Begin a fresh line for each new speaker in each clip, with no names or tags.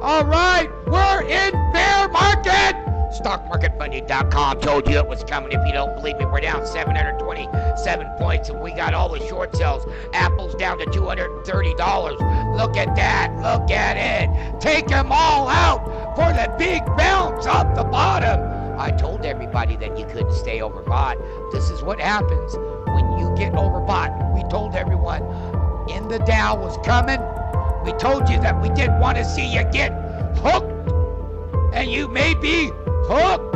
All right, we're in bear market. StockMarketMoney.com told you it was coming. If you don't believe me, we're down 727 points, and we got all the short sales. Apple's down to $230. Look at that. Look at it. Take them all out for the big bounce off the bottom. I told everybody that you couldn't stay overbought. This is what happens when you get overbought. We told everyone in the Dow was coming. We told you that we didn't want to see you get hooked, and you may be hooked.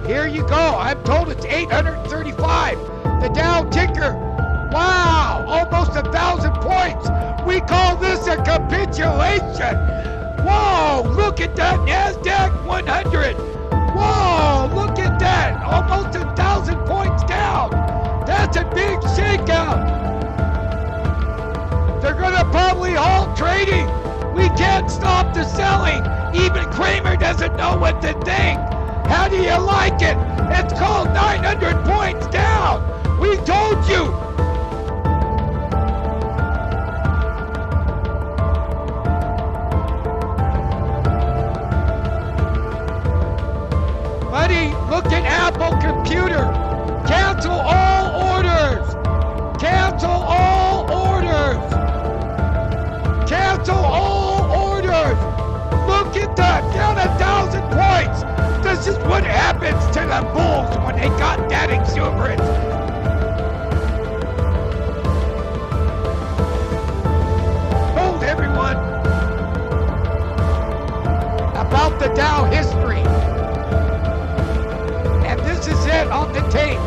Here you go. I'm told it's 835. The Dow ticker. Wow, almost 1,000 points. We call this a capitulation. Whoa, look at that NASDAQ 100. Whoa, look at that. Almost 1,000 points down. That's a big shakeout. They're going to probably halt trading. We can't stop the selling. Even Kramer doesn't know what to think. How do you like it? It's called 900 points down. We told you. Buddy, look at Apple Computer. Cancel all orders. Cancel all orders. Cancel all orders. Look at that. Down 1,000 points. This is what happens to the bulls when they got that exuberance. Told everyone about the Dow history. And this is it on the tape.